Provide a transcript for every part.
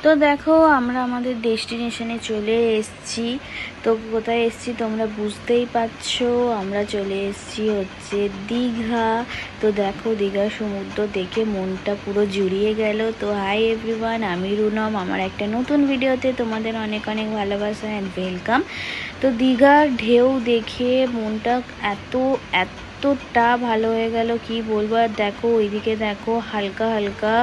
তো দেখো আমরা আমাদের ডেস্টিনেশনে চলে এসেছি। তো কোথায় এসেছি তোমরা বুঝতেই পারছো, আমরা চলে এসেছি হচ্ছে দীঘা। তো দেখো দীঘার সমুদ্র দেখে মনটা পুরো জুড়িয়ে গেল। তো হাই এভরিওয়ান, আমি রুনম, আমার একটা নতুন ভিডিওতে তোমাদের অনেক অনেক ভালোবাসা অ্যান্ড ওয়েলকাম। তো দীঘার ঢেউ দেখে মনটা এতটা ভালো হয়ে গেল কি বলবো। আর দেখো ওইদিকে দেখো হালকা হালকা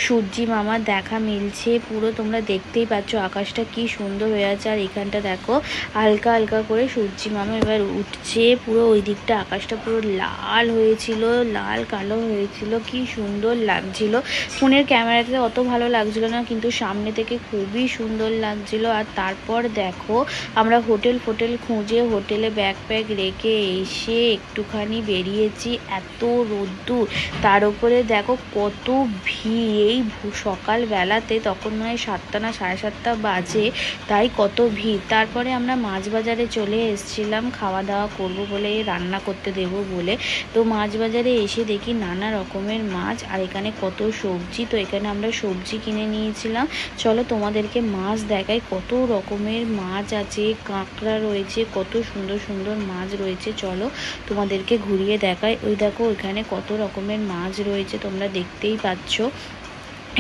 সূর্যি মামার দেখা মিলছে, পুরো তোমরা দেখতেই পাচ্ছ আকাশটা কি সুন্দর হয়ে আছে। আর এখানটা দেখো হালকা হালকা করে সূর্যি মামা এবার উঠছে, পুরো ওই দিকটা আকাশটা পুরো লাল হয়েছিল, লাল কালো হয়েছিল, কি সুন্দর লাগছিল। ফোনের ক্যামেরাতে অত ভালো লাগছিল না, কিন্তু সামনে থেকে খুবই সুন্দর লাগছিল। আর তারপর দেখো আমরা হোটেল খুঁজে হোটেলে ব্যাগ রেখে এসে একটুখানি বেরিয়েছি। এত রোদ্দুর, তার উপরে দেখো কত ভিড় এই সকালবেলাতে, তখন মনে হয় 7টা না 7:30 বাজে, তাই কত ভিড়। তারপরে আমরা মাছ বাজারে চলে এসেছিলাম খাওয়া দাওয়া করবো বলে, রান্না করতে দেব বলে। তো মাছ বাজারে এসে দেখি নানা রকমের মাছ, আর এখানে কত সবজি। তো এখানে আমরা সবজি কিনে নিয়েছিলাম। চলো তোমাদেরকে মাছ দেখাই, কত রকমের মাছ আছে, কাঁকড়া রয়েছে, কত সুন্দর সুন্দর মাছ রয়েছে। চলো তোমাদেরকে ঘুরিয়ে দেখাই। ওই দেখো এখানে কত রকমের মাছ রয়েছে, তোমরা দেখতেই পাচ্ছ।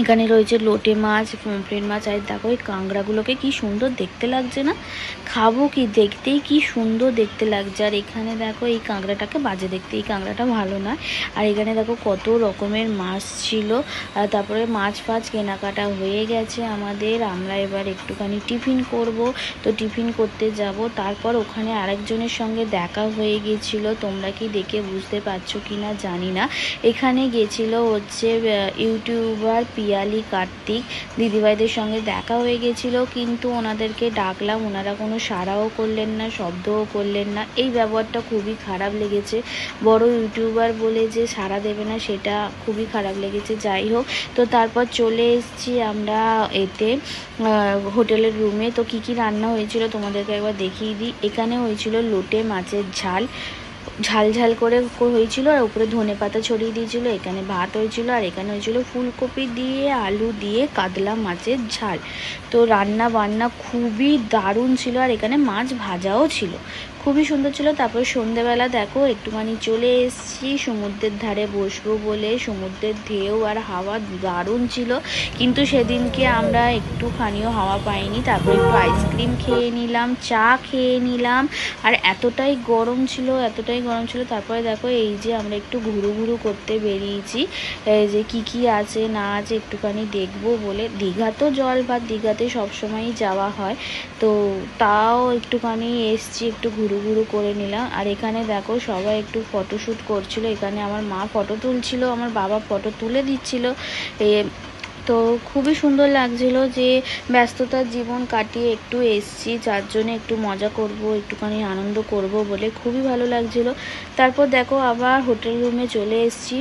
এখানে রয়েছে লোটে মাছ, পমফ্রেট মাছ। আর দেখো এই কাঁকড়াগুলোকে কি সুন্দর দেখতে লাগছে না, খাবো কি, দেখতেই কি সুন্দর দেখতে লাগছে। আর এখানে দেখো এই কাঁকড়াটাকে বাজে দেখতে, এই কাঁকড়াটা ভালো না। আর এখানে দেখো কত রকমের মাছ ছিল। আর তারপরে মাছ ফাছ কেনাকাটা হয়ে গেছে আমাদের। আমরা এবার একটুখানি টিফিন করব। তো টিফিন করতে যাব। তারপর ওখানে আরেকজনের সঙ্গে দেখা হয়ে গেছিল, তোমরা কি দেখে বুঝতে পারছো কি না জানি না। এখানে গেছিল হচ্ছে ইউটিউবার পিয়ালি কার্তিক, দিদিভাইদের সঙ্গে দেখা হয়ে গেছিল, কিন্তু ওনাদেরকে ডাকলাম, ওনারা কোনো সাড়াও করলেন না, শব্দও করলেন না। এই ব্যবহারটা খুবই খারাপ লেগেছে। বড় ইউটিউবার বলে যে সাড়া দেবে না, সেটা খুবই খারাপ লেগেছে। যাই হোক, তো তারপর চলে এসেছি আমরা এতে হোটেলের রুমে। তো কি কি রান্না হয়েছিল তোমাদেরকে একবার দেখিয়ে দিই। এখানে হয়েছিল লোটে মাছের ঝাল, ঝাল করে হয়েছিল, আর উপরে ধনেপাতা ছড়িয়ে দিয়েছিল। এখানে ভাত হয়েছিল, আর এখানে হয়েছিল ফুলকপি দিয়ে আলু দিয়ে কাতলা মাছের ঝাল। তো রান্না বান্না খুবই দারুণ ছিল, আর এখানে মাছ ভাজাও ছিল, খুবই সুন্দর ছিল। তারপর সন্ধেবেলা দেখো একটুখানি চলে এসেছি সমুদ্রের ধারে বসবো বলে। সমুদ্রের ঢেউ আর হাওয়া দারুণ ছিল, কিন্তু সেদিনকে আমরা একটুখানিও হাওয়া পাইনি। তারপর একটু আইসক্রিম খেয়ে নিলাম, চা খেয়ে নিলাম। আর এতটাই গরম ছিল। তারপরে দেখো এই যে আমরা একটু ঘুরু করতে বেরিয়েছি, যে কি আছে না আছে একটুখানি দেখবো বলে। দীঘা তো জল বা দীঘাতে সবসময়ই যাওয়া হয়, তো তাও একটুখানি এসছি, একটু ঘুরু করে নিলাম। আর এখানে দেখো সবাই একটু ফটোশ্যুট করছিল। এখানে আমার মা ফটো তুলছিল, আমার বাবা ফটো তুলে দিচ্ছিল। তো খুবই সুন্দর লাগছিল যে ব্যস্ততার জীবন কাটিয়ে একটু এসছি, যার জন্য একটু মজা করব, একটুখানি আনন্দ করব বলে খুবই ভালো লাগছিল। তারপর দেখো আবার হোটেল রুমে চলে এসছি।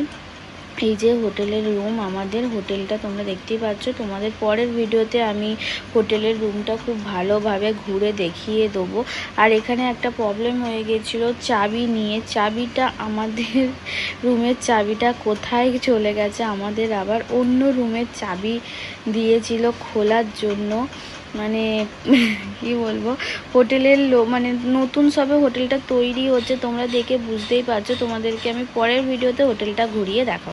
এই যে হোটেলের রুম, আমাদের হোটেলটা তোমরা দেখতেই পাচ্ছ। তোমাদের পরের ভিডিওতে আমি হোটেলের রুমটা খুব ভালোভাবে ঘুরে দেখিয়ে দেবো। আর এখানে একটা প্রবলেম হয়ে গেছিলো চাবি নিয়ে, চাবিটা আমাদের রুমের চাবিটা কোথায় চলে গেছে, আমাদের আবার অন্য রুমের চাবি দিয়েছিল খোলার জন্য। মানে কি বলবো, হোটেলের মানে নতুন সবে হোটেলটা তৈরি হচ্ছে, তোমরা দেখে বুঝতেই পারছো। তোমাদেরকে আমি পরের ভিডিওতে হোটেলটা ঘুরিয়ে দেখাবো।